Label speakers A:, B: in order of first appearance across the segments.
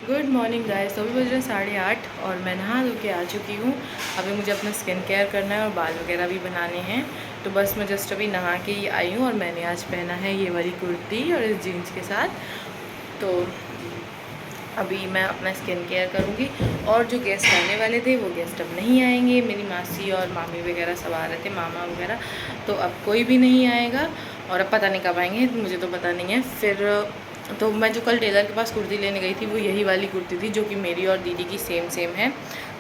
A: Good morning guys. तो अभी बज रहे 8:30 और मैं नहा धो के आ चुकी हूँ। अभी मुझे अपना स्किन केयर करना है और बाल वगैरह भी बनाने हैं। तो बस मैं जस्ट अभी नहा के ही आई हूँ और मैंने आज पहना है ये वाली कुर्ती और इस जीन्स के साथ। तो अभी मैं अपना स्किन केयर करूँगी और जो गेस्ट आने वाले थे वो गेस्ट अब नहीं आएंगे। मेरी मासी और मामी वगैरह सब आ रहे थे, मामा वगैरह। तो अब कोई भी नहीं आएगा और अब पता नहीं कब आएंगे, मुझे तो पता नहीं है। फिर तो मैं जो कल टेलर के पास कुर्ती लेने गई थी वो यही वाली कुर्ती थी जो कि मेरी और दीदी की सेम है।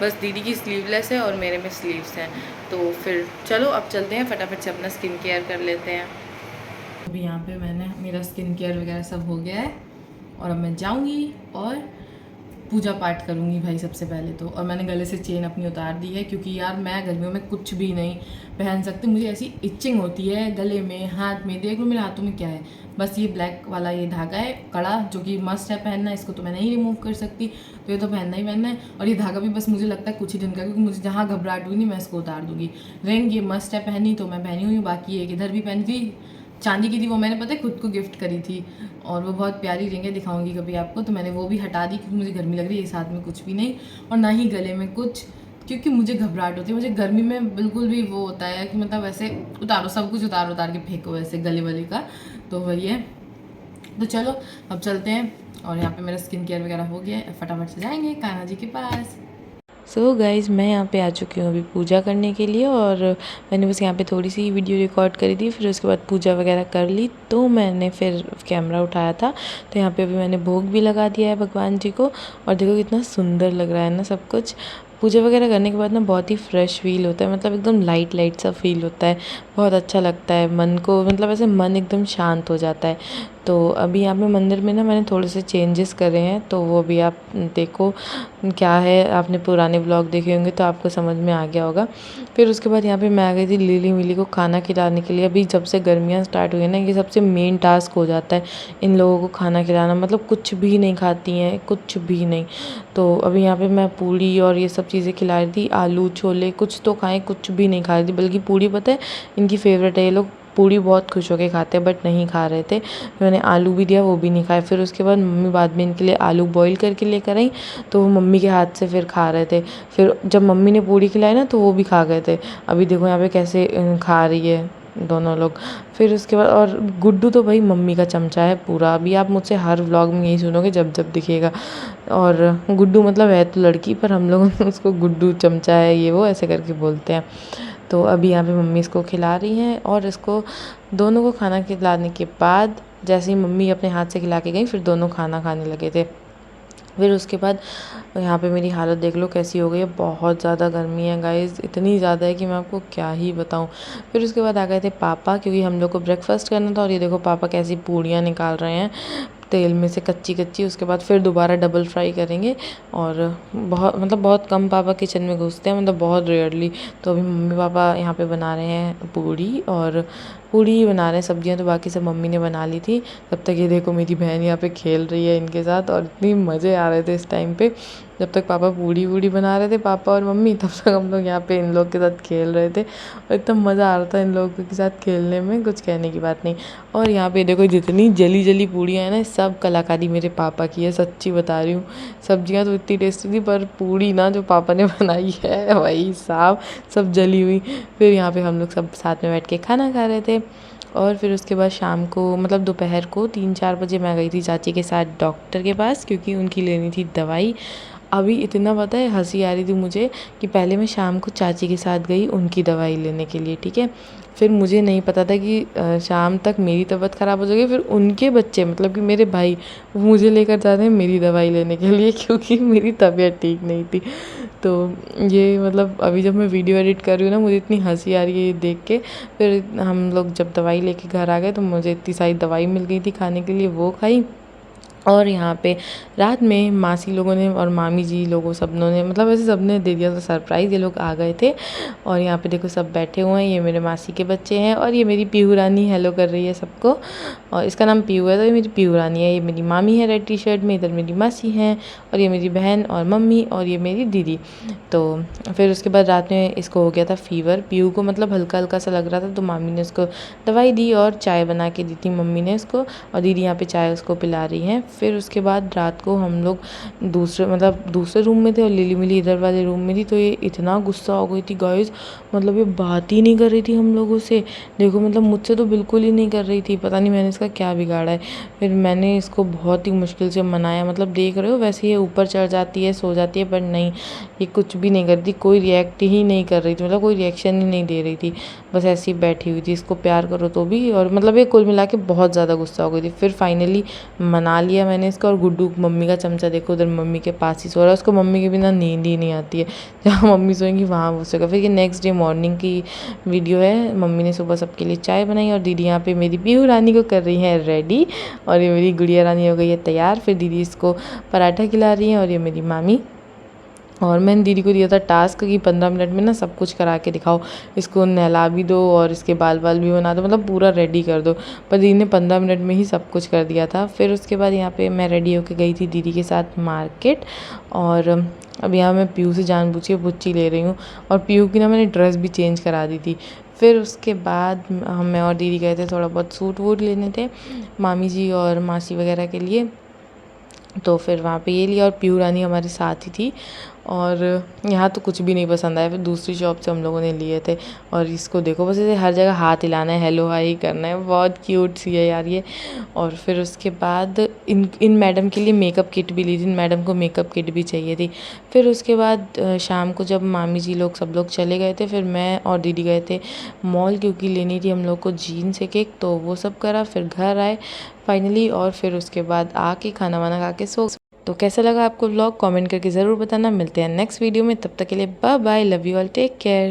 A: बस दीदी की स्लीवलेस है और मेरे में स्लीव्स हैं। तो फिर चलो अब चलते हैं, फटाफट से अपना स्किन केयर कर लेते हैं। अभी यहाँ पे मैंने मेरा स्किन केयर वगैरह सब हो गया है और अब मैं जाऊँगी और पूजा पाठ करूँगी भाई सबसे पहले तो। और मैंने गले से चेन अपनी उतार दी है क्योंकि यार मैं गर्मियों में कुछ भी नहीं पहन सकती, मुझे ऐसी इचिंग होती है गले में, हाथ में। देख लो मेरे हाथों में क्या है, बस ये ब्लैक वाला ये धागा है कड़ा, जो कि मस्ट है पहनना, इसको तो मैं नहीं रिमूव कर सकती, तो ये तो पहनना ही पहनना है। और ये धागा भी बस मुझे लगता है कुछ ही दिन का, क्योंकि मुझे जहाँ घबराहट हुई नहीं मैं इसको उतार दूँगी। रिंग ये मस्ट है पहनी, तो मैं पहनी हुई हूँ। बाकी एक इधर भी पहनी थी, चांदी की थी, वो मैंने पता है खुद को गिफ्ट करी थी और वो बहुत प्यारी रिंग है, दिखाऊंगी कभी आपको। तो मैंने वो भी हटा दी क्योंकि मुझे गर्मी लग रही है। इस हाथ में कुछ भी नहीं और ना ही गले में कुछ, क्योंकि मुझे घबराहट होती है। मुझे गर्मी में बिल्कुल भी वो होता है कि मतलब ऐसे उतारो, सब कुछ उतार उतार के फेंको वैसे गले वाले का, तो वही है। तो चलो अब चलते हैं। और यहाँ पे मेरा स्किन केयर वगैरह हो गया है, फटाफट से जाएंगे कान्हा जी के पास। सो गाइज़ मैं यहाँ पे आ चुकी हूँ अभी पूजा करने के लिए, और मैंने बस यहाँ पे थोड़ी सी वीडियो रिकॉर्ड करी थी। फिर उसके बाद पूजा वगैरह कर ली, तो मैंने फिर कैमरा उठाया था। तो यहाँ पे अभी मैंने भोग भी लगा दिया है भगवान जी को, और देखो कितना सुंदर लग रहा है ना सब कुछ। पूजा वगैरह करने के बाद ना बहुत ही फ्रेश फील होता है, मतलब एकदम लाइट लाइट सा फील होता है, बहुत अच्छा लगता है मन को, मतलब ऐसे मन एकदम शांत हो जाता है। तो अभी यहाँ पे मंदिर में ना मैंने थोड़े से चेंजेस करे हैं, तो वो भी आप देखो क्या है। आपने पुराने व्लॉग देखे होंगे तो आपको समझ में आ गया होगा। फिर उसके बाद यहाँ पे मैं आ गई थी लिली मिली को खाना खिलाने के लिए। अभी जब से गर्मियाँ स्टार्ट हुई है ना, ये सबसे मेन टास्क हो जाता है इन लोगों को खाना खिलाना, मतलब कुछ भी नहीं खाती हैं, कुछ भी नहीं। तो अभी यहाँ पे मैं पूड़ी और ये सब चीज़ें खिला रही थी, आलू छोले कुछ तो खाएं, कुछ भी नहीं खा रही थी। बल्कि पूड़ी पता है इनकी फेवरेट है, ये लोग पूड़ी बहुत खुश होकर खाते हैं, बट नहीं खा रहे थे। मैंने आलू भी दिया, वो भी नहीं खाए। फिर उसके बाद मम्मी बाद में इनके लिए आलू बॉईल करके लेकर आई, तो वो मम्मी के हाथ से फिर खा रहे थे। फिर जब मम्मी ने पूड़ी खिलाई ना तो वो भी खा गए थे। अभी देखो यहाँ पे कैसे खा रही है दोनों लोग। फिर उसके बाद और गुड्डू तो भाई मम्मी का चमचा है पूरा। अभी आप मुझसे हर व्लॉग में यही सुनोगे जब जब दिखेगा। और गुड्डू मतलब है तो लड़की, पर हम लोग उसको गुड्डू चमचा है ये वो ऐसे करके बोलते हैं। तो अभी यहाँ पे मम्मी इसको खिला रही हैं, और इसको दोनों को खाना खिलाने के बाद जैसे ही मम्मी अपने हाथ से खिला के गई, फिर दोनों खाना खाने लगे थे। फिर उसके बाद यहाँ पे मेरी हालत देख लो कैसी हो गई है, बहुत ज़्यादा गर्मी है गाइज़, इतनी ज़्यादा है कि मैं आपको क्या ही बताऊँ। फिर उसके बाद आ गए थे पापा, क्योंकि हम लोग को ब्रेकफास्ट करना था। और ये देखो पापा कैसी पूड़ियाँ निकाल रहे हैं तेल में से कच्ची कच्ची। उसके बाद फिर दोबारा डबल फ्राई करेंगे। और बहुत मतलब बहुत कम पापा किचन में घुसते हैं, मतलब बहुत रेयरली। तो अभी मम्मी पापा यहाँ पे बना रहे हैं पूड़ी, और पूड़ी ही बना रहे हैं, सब्जियाँ तो बाकी सब मम्मी ने बना ली थी। तब तक ये देखो मेरी बहन यहाँ पे खेल रही है इनके साथ, और इतनी मज़े आ रहे थे इस टाइम पे। जब तक पापा पूड़ी वूड़ी बना रहे थे, पापा और मम्मी, तब तक हम लोग यहाँ पे इन लोग के साथ खेल रहे थे, और इतना मज़ा आ रहा था इन लोगों के साथ खेलने में, कुछ कहने की बात नहीं। और यहाँ पे देखो जितनी जली जली पूड़ियाँ हैं ना, सब कलाकारी मेरे पापा की है, सच्ची बता रही हूँ। सब्जियाँ तो इतनी टेस्टी थी, पर पूड़ी ना जो पापा ने बनाई है भाई साहब, सब जली हुई। फिर यहाँ पे हम लोग सब साथ में बैठ के खाना खा रहे थे। और फिर उसके बाद शाम को मतलब दोपहर को 3-4 बजे मैं गई थी चाची के साथ डॉक्टर के पास, क्योंकि उनकी लेनी थी दवाई। अभी इतना पता है हंसी आ रही थी मुझे कि पहले मैं शाम को चाची के साथ गई उनकी दवाई लेने के लिए, ठीक है। फिर मुझे नहीं पता था कि शाम तक मेरी तबीयत ख़राब हो जाएगी, फिर उनके बच्चे मतलब कि मेरे भाई वो मुझे लेकर जाते हैं मेरी दवाई लेने के लिए, क्योंकि मेरी तबीयत ठीक नहीं थी। तो ये मतलब अभी जब मैं वीडियो एडिट कर रही हूँ ना, मुझे इतनी हंसी आ रही है ये देख के। फिर हम लोग जब दवाई लेके घर आ गए तो मुझे इतनी सारी दवाई मिल गई थी खाने के लिए, वो खाई। और यहाँ पे रात में मासी लोगों ने और मामी जी लोगों सबनों ने, मतलब ऐसे सबने दे दिया था सरप्राइज़, ये लोग आ गए थे। और यहाँ पे देखो सब बैठे हुए हैं, ये मेरे मासी के बच्चे हैं, और ये मेरी पीहू रानी हेलो कर रही है सबको, और इसका नाम पीहू है, तो ये मेरी पीहू रानी है। ये मेरी मामी है रेड टी शर्ट में, इधर मेरी मासी हैं, और ये मेरी बहन और मम्मी, और ये मेरी दीदी। तो फिर उसके बाद रात में इसको हो गया था फ़ीवर, पीहू को मतलब हल्का हल्का सा लग रहा था, तो मामी ने उसको दवाई दी और चाय बना के दी थी मम्मी ने इसको, और दीदी यहाँ पे चाय उसको पिला रही हैं। फिर उसके बाद रात को हम लोग दूसरे रूम में थे और लिली मिली इधर वाले रूम में थी। तो ये इतना गुस्सा हो गई थी गाइस, मतलब ये बात ही नहीं कर रही थी हम लोगों से। देखो मतलब मुझसे तो बिल्कुल ही नहीं कर रही थी, पता नहीं मैंने इसका क्या बिगाड़ा है। फिर मैंने इसको बहुत ही मुश्किल से मनाया, मतलब देख रहे हो वैसे ये ऊपर चढ़ जाती है, सो जाती है, पर नहीं, ये कुछ भी नहीं करती, कोई रिएक्ट ही नहीं कर रही थी, मतलब कोई रिएक्शन ही नहीं दे रही थी, बस ऐसे ही बैठी हुई थी। इसको प्यार करो तो भी, और मतलब ये कुल मिला के बहुत ज़्यादा गुस्सा हो गई थी। फिर फाइनली मना लिया मैंने इसको। और गुड्डू मम्मी का चमचा देखो उधर मम्मी के पास ही सो रहा है, उसको मम्मी के बिना नींद ही नहीं आती है, जहाँ मम्मी सोएंगी वहाँ वो सोएगा। फिर ये नेक्स्ट डे मॉर्निंग की वीडियो है। मम्मी ने सुबह सबके लिए चाय बनाई और दीदी यहाँ पे मेरी पीहू रानी को कर रही है रेडी, और ये मेरी गुड़िया रानी हो गई है तैयार। फिर दीदी इसको पराठा खिला रही हैं, और ये मेरी मामी। और मैंने दीदी को दिया था टास्क कि 15 मिनट में ना सब कुछ करा के दिखाओ, इसको नहला भी दो और इसके बाल भी बना दो, मतलब पूरा रेडी कर दो। पर दीदी ने 15 मिनट में ही सब कुछ कर दिया था। फिर उसके बाद यहाँ पे मैं रेडी होके गई थी दीदी के साथ मार्केट, और अब यहाँ मैं पीयू से जानबूझ के बुच्ची ले रही हूँ, और पीयू की ना मैंने ड्रेस भी चेंज करा दी थी। फिर उसके बाद मैं और दीदी गए थे थोड़ा बहुत सूट वूट लेने थे मामी जी और मासी वगैरह के लिए, तो फिर वहाँ पे ये लिया। और पीहू रानी हमारे साथ ही थी, और यहाँ तो कुछ भी नहीं पसंद आया। फिर दूसरी शॉप से हम लोगों ने लिए थे, और इसको देखो बस इसे हर जगह हाथ हिलाना है, हेलो हाई करना है, बहुत क्यूट सी है यार ये। और फिर उसके बाद इन मैडम के लिए मेकअप किट भी ली थी, इन मैडम को मेकअप किट भी चाहिए थी। फिर उसके बाद शाम को जब मामी जी लोग सब लोग चले गए थे, फिर मैं और दीदी गए थे मॉल, क्योंकि लेनी थी हम लोग को जीन्स एक, तो वो सब करा। फिर घर आए फाइनली, और फिर उसके बाद आके खाना वाना खा के सो। तो कैसा लगा आपको व्लॉग, कमेंट करके ज़रूर बताना। मिलते हैं नेक्स्ट वीडियो में, तब तक के लिए bye bye, love you all, take care.